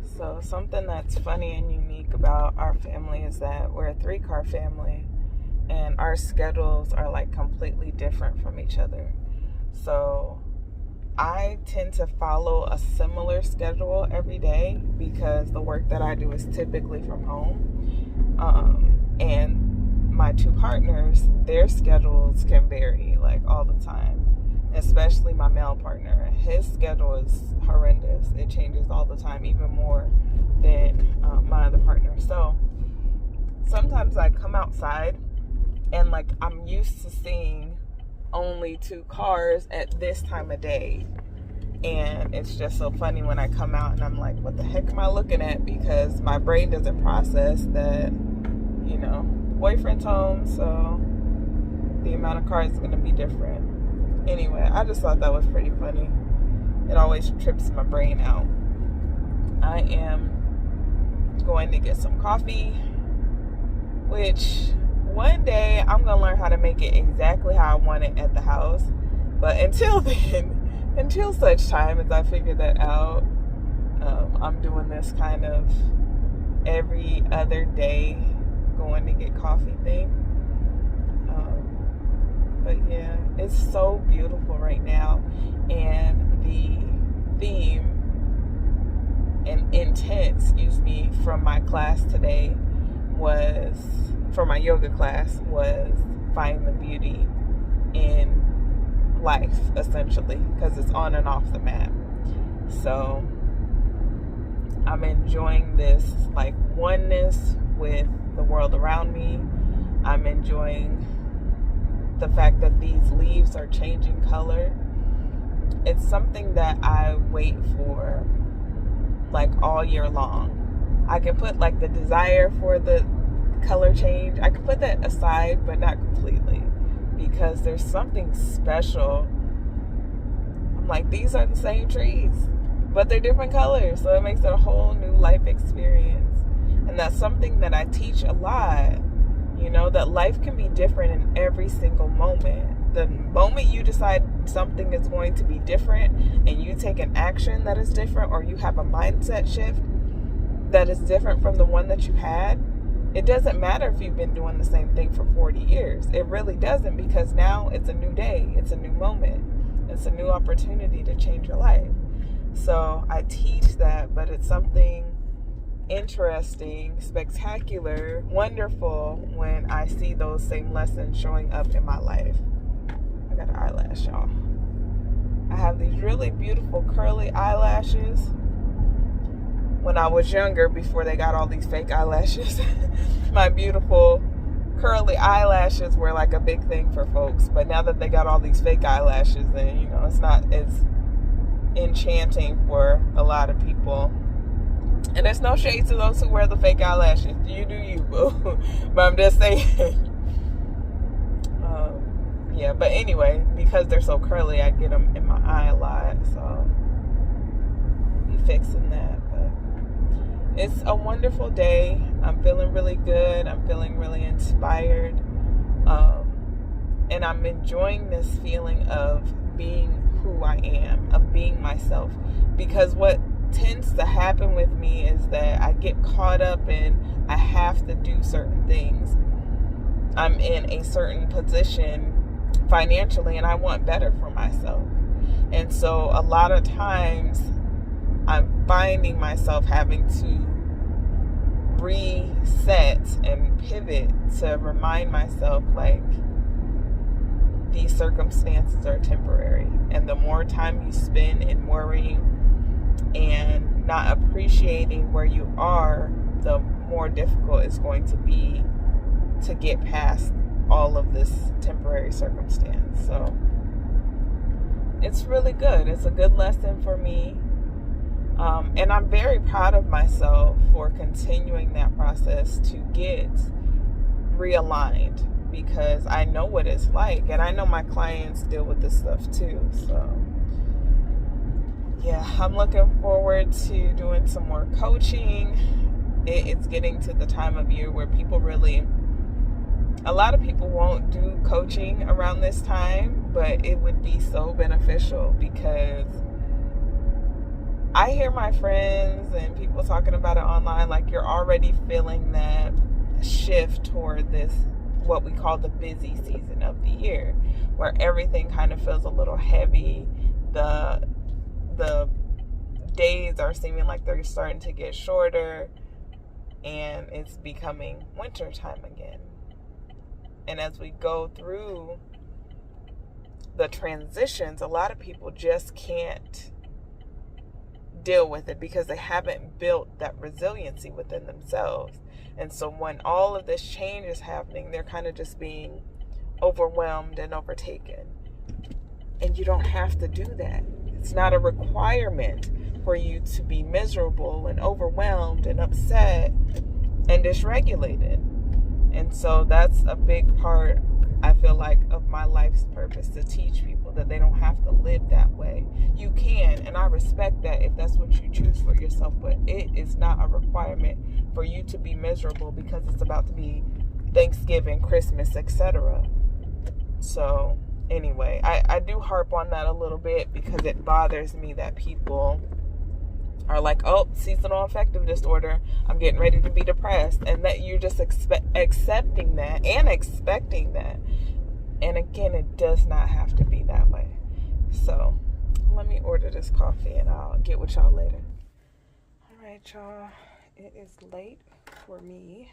So something that's funny and unique about our family is that we're a 3-car family and our schedules are like completely different from each other. So I tend to follow a similar schedule every day because the work that I do is typically from home. And my 2 partners, their schedules can vary like all the time. Especially my male partner. His schedule is horrendous. It changes all the time, even more than my other partner. So sometimes I come outside and like I'm used to seeing only 2 cars at this time of day. And it's just so funny when I come out and I'm like, what the heck am I looking at? Because my brain doesn't process that, boyfriend's home, so the amount of cars is going to be different. Anyway, I just thought that was pretty funny. It always trips my brain out. I am going to get some coffee, which one day I'm going to learn how to make it exactly how I want it at the house. But until then, until such time as I figure that out, I'm doing this kind of every other day going to get coffee thing. But yeah, it's so beautiful right now. And the theme and intent, from my class today for my yoga class was find the beauty in life, essentially, because it's on and off the mat. So I'm enjoying this like oneness with the world around me. I'm enjoying the fact that these leaves are changing color. It's something that I wait for like all year long. I can put like the desire for the color change, I can put that aside, but not completely, because there's something special. I'm like, these are the same trees, but they're different colors, so it makes it a whole new life experience. And that's something that I teach a lot. That life can be different in every single moment. The moment you decide something is going to be different and you take an action that is different, or you have a mindset shift that is different from the one that you had, it doesn't matter if you've been doing the same thing for 40 years. It really doesn't, because now it's a new day. It's a new moment. It's a new opportunity to change your life. So I teach that, but it's something interesting, spectacular, wonderful when I see those same lessons showing up in my life. I got an eyelash, y'all. I have these really beautiful curly eyelashes. When I was younger, before they got all these fake eyelashes, my beautiful curly eyelashes were like a big thing for folks. But now that they got all these fake eyelashes, then it's not as enchanting for a lot of people. And there's no shade to those who wear the fake eyelashes. You do you, boo. But I'm just saying. Yeah, but anyway, because they're so curly, I get them in my eye a lot. So, be fixing that. But it's a wonderful day. I'm feeling really good. I'm feeling really inspired. And I'm enjoying this feeling of being who I am, of being myself. Because what tends to happen with me is that I get caught up in I have to do certain things. I'm in a certain position financially and I want better for myself. And so a lot of times I'm finding myself having to reset and pivot to remind myself like these circumstances are temporary. And the more time you spend in worrying and not appreciating where you are, the more difficult it's going to be to get past all of this temporary circumstance. So it's really good. It's a good lesson for me. And I'm very proud of myself for continuing that process to get realigned, because I know what it's like, and I know my clients deal with this stuff too. So yeah, I'm looking forward to doing some more coaching. It's getting to the time of year where a lot of people won't do coaching around this time, but it would be so beneficial because I hear my friends and people talking about it online, like you're already feeling that shift toward this, what we call the busy season of the year, where everything kind of feels a little heavy. The days are seeming like they're starting to get shorter, and it's becoming winter time again. And as we go through the transitions, a lot of people just can't deal with it because they haven't built that resiliency within themselves. And so when all of this change is happening, they're kind of just being overwhelmed and overtaken. And you don't have to do that. It's not a requirement for you to be miserable and overwhelmed and upset and dysregulated. And so that's a big part, I feel like, of my life's purpose, to teach people that they don't have to live that way. You can, and I respect that if that's what you choose for yourself, but it is not a requirement for you to be miserable because it's about to be Thanksgiving, Christmas, etc. So anyway, I do harp on that a little bit because it bothers me that people are like, oh, seasonal affective disorder, I'm getting ready to be depressed, and that you're just accepting that and expecting that. And again, it does not have to be that way. So let me order this coffee and I'll get with y'all later. All right, y'all, it is late for me.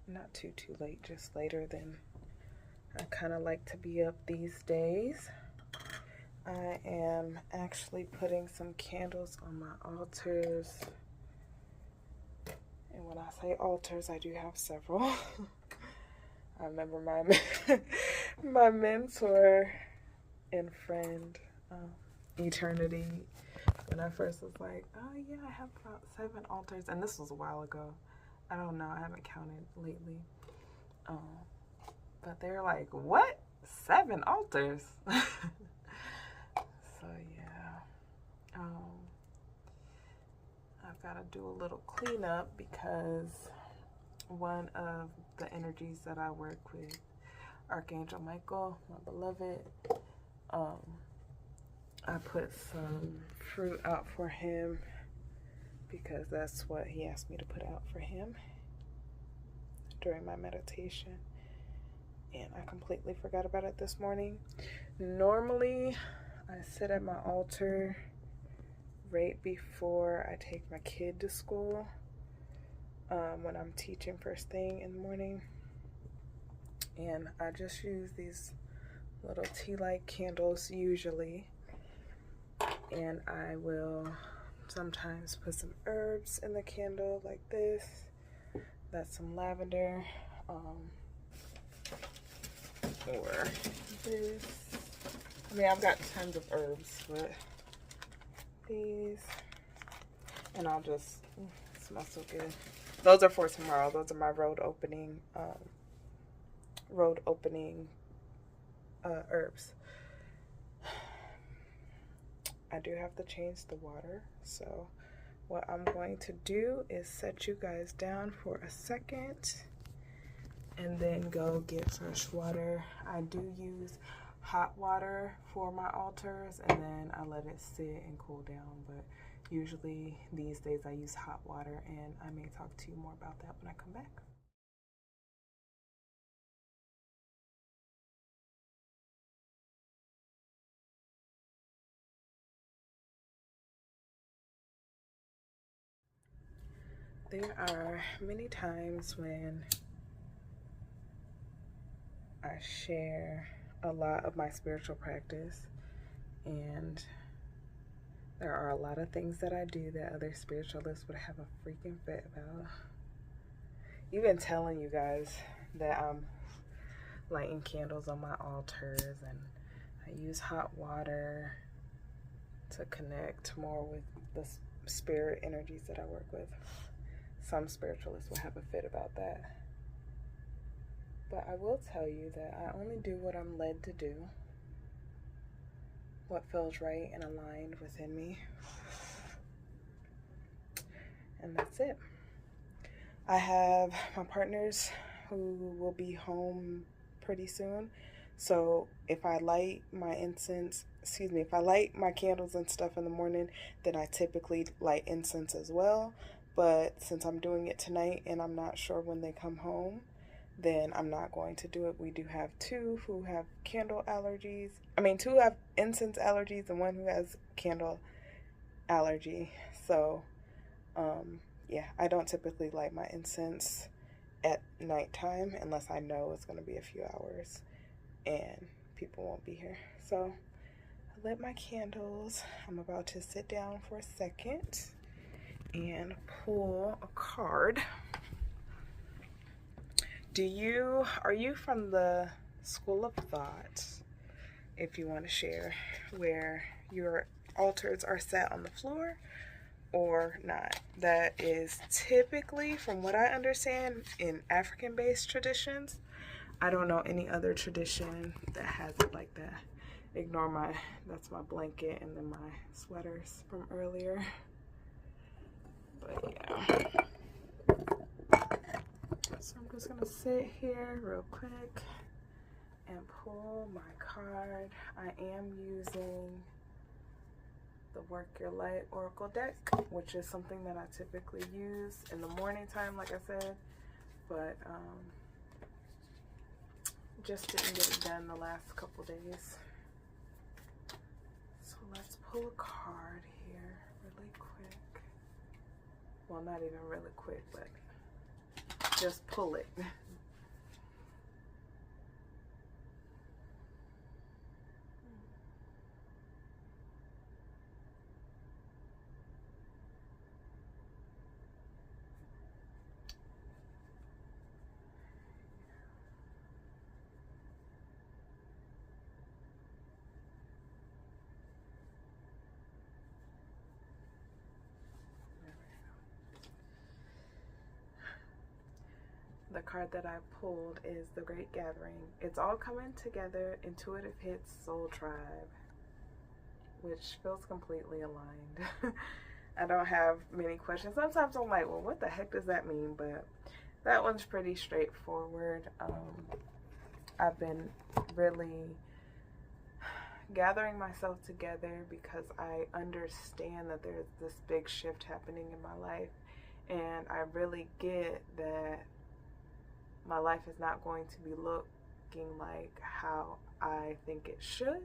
Not too late, just later than I kind of like to be up these days. I am actually putting some candles on my altars. And when I say altars, I do have several. I remember my mentor and friend, Eternity, when I first was like, oh yeah, I have about 7 altars. And this was a while ago. I don't know, I haven't counted lately. But they're like, what? 7 altars? So yeah, I've got to do a little cleanup because one of the energies that I work with, Archangel Michael, my beloved, I put some fruit out for him because that's what he asked me to put out for him during my meditation. And I completely forgot about it this morning. Normally, I sit at my altar right before I take my kid to school, when I'm teaching first thing in the morning. And I just use these little tea light candles usually. And I will sometimes put some herbs in the candle like this. That's some lavender. Or this. I mean, I've got tons of herbs, but these. And I'll just, it smells so good. Those are for tomorrow. Those are my road opening herbs. I do have to change the water, so what I'm going to do is set you guys down for a second and then go get fresh water. I do use hot water for my altars, and then I let it sit and cool down, but usually these days I use hot water, and I may talk to you more about that when I come back. There are many times when I share a lot of my spiritual practice, and there are a lot of things that I do that other spiritualists would have a freaking fit about. Even telling you guys that I'm lighting candles on my altars, and I use hot water to connect more with the spirit energies that I work with. Some spiritualists will have a fit about that. But I will tell you that I only do what I'm led to do, what feels right and aligned within me. And that's it. I have my partners who will be home pretty soon. So if I light my incense excuse me, if I light my candles and stuff in the morning, then I typically light incense as well. But since I'm doing it tonight and I'm not sure when they come home, then I'm not going to do it. We do have two who have candle allergies. I mean, two have incense allergies and one who has candle allergy. So, yeah, I don't typically light my incense at nighttime unless I know it's going to be a few hours and people won't be here. So I lit my candles. I'm about to sit down for a second and pull a card. Are you from the school of thought, if you want to share, where your altars are sat on the floor or not? That is typically, from what I understand, in African-based traditions. I don't know any other tradition that has it like that. Ignore that's my blanket and then my sweaters from earlier. But yeah. So I'm just gonna sit here real quick and pull my card. I am using the Work Your Light Oracle deck, which is something that I typically use in the morning time, like I said, but just didn't get it done the last couple days. So let's pull a card here really quick. Well, not even really quick, but just pull it. The card that I pulled is the Great Gathering. It's all coming together. Intuitive hits, Soul Tribe, which feels completely aligned. I don't have many questions. Sometimes I'm like, well, what the heck does that mean? But that one's pretty straightforward. I've been really gathering myself together because I understand that there's this big shift happening in my life. And I really get that my life is not going to be looking like how I think it should,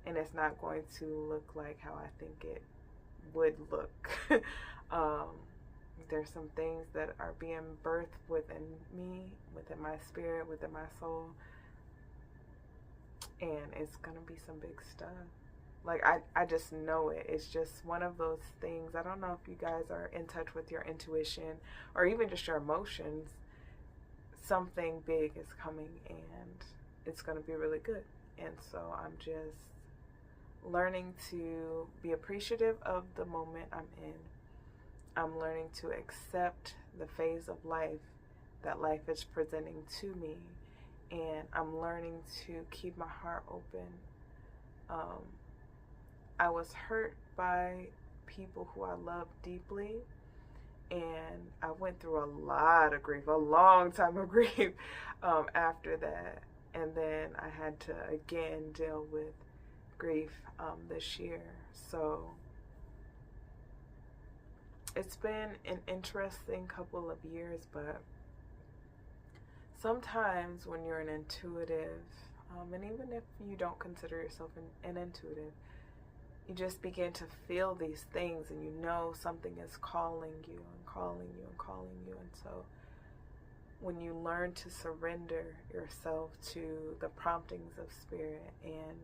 and it's not going to look like how I think it would look. There's some things that are being birthed within me, within my spirit, within my soul, and it's gonna be some big stuff. Like, I just know it. It's just one of those things. I don't know if you guys are in touch with your intuition or even just your emotions. Something big is coming and it's going to be really good. And so I'm just learning to be appreciative of the moment I'm in. I'm learning to accept the phase of life that life is presenting to me. And I'm learning to keep my heart open. I was hurt by people who I love deeply. And I went through a lot of grief, a long time of grief after that. And then I had to again deal with grief this year. So it's been an interesting couple of years, but sometimes when you're an intuitive, and even if you don't consider yourself an intuitive, you just begin to feel these things and you know something is calling you and calling you and calling you. And so when you learn to surrender yourself to the promptings of spirit and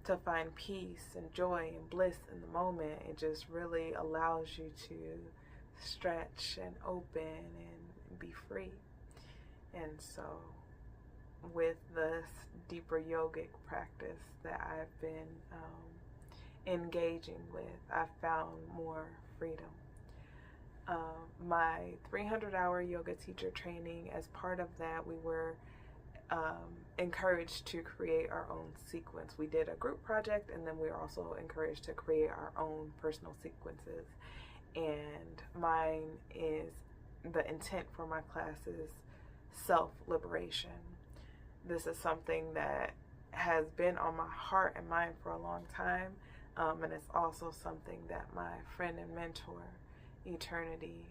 to find peace and joy and bliss in the moment, it just really allows you to stretch and open and be free. And so with this deeper yogic practice that I've been engaging with, I've found more freedom. My 300-hour yoga teacher training, as part of that, we were encouraged to create our own sequence. We did a group project, and then we were also encouraged to create our own personal sequences. And mine is, the intent for my class is self-liberation. This is something that has been on my heart and mind for a long time. And it's also something that my friend and mentor, Eternity,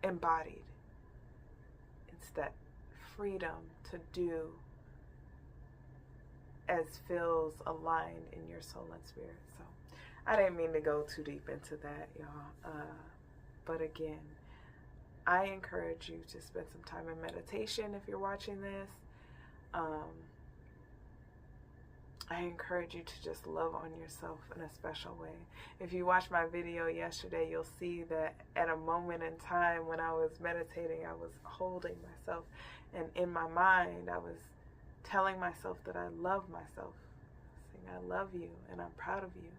embodied. It's that freedom to do as feels aligned in your soul and spirit. So I didn't mean to go too deep into that, y'all. But again, I encourage you to spend some time in meditation if you're watching this. I encourage you to just love on yourself in a special way. If you watched my video yesterday, you'll see that at a moment in time when I was meditating, I was holding myself, and in my mind I was telling myself that I love myself, saying I love you and I'm proud of you.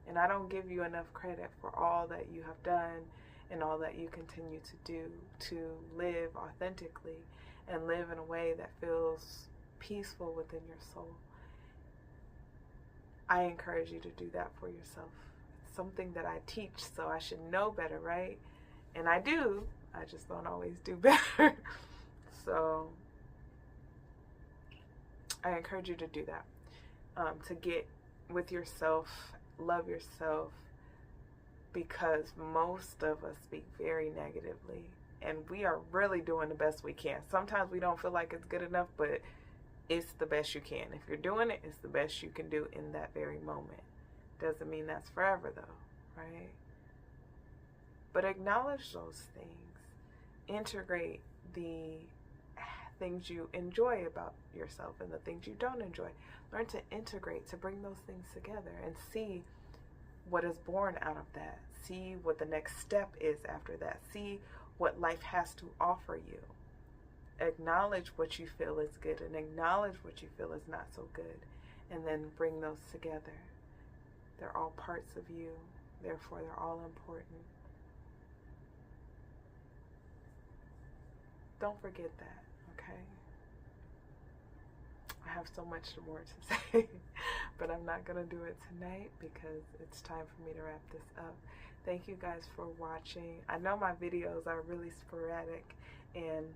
And I don't give you enough credit for all that you have done and all that you continue to do to live authentically and live in a way that feels peaceful within your soul. I encourage you to do that for yourself. It's something that I teach, so I should know better, right? And I do. I just don't always do better. So I encourage you to do that. To get with yourself, love yourself, because most of us speak very negatively, and we are really doing the best we can. Sometimes we don't feel like it's good enough, but it's the best you can. If you're doing it, it's the best you can do in that very moment. Doesn't mean that's forever though, right? But acknowledge those things. Integrate the things you enjoy about yourself and the things you don't enjoy. Learn to integrate, to bring those things together and see what is born out of that. See what the next step is after that. See what life has to offer you. Acknowledge what you feel is good and acknowledge what you feel is not so good, and then bring those together. They're all parts of you, therefore they're all important. Don't forget that, okay? I have so much more to say, but I'm not going to do it tonight because it's time for me to wrap this up. Thank you guys for watching. I know my videos are really sporadic, and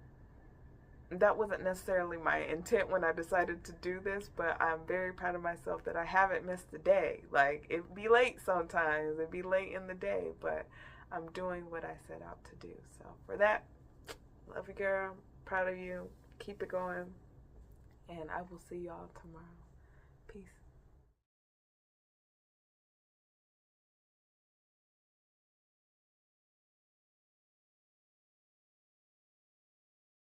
that wasn't necessarily my intent when I decided to do this, but I'm very proud of myself that I haven't missed a day. Like, it'd be late sometimes, it'd be late in the day, but I'm doing what I set out to do. So for that, love you, girl, proud of you, keep it going, and I will see y'all tomorrow. Peace.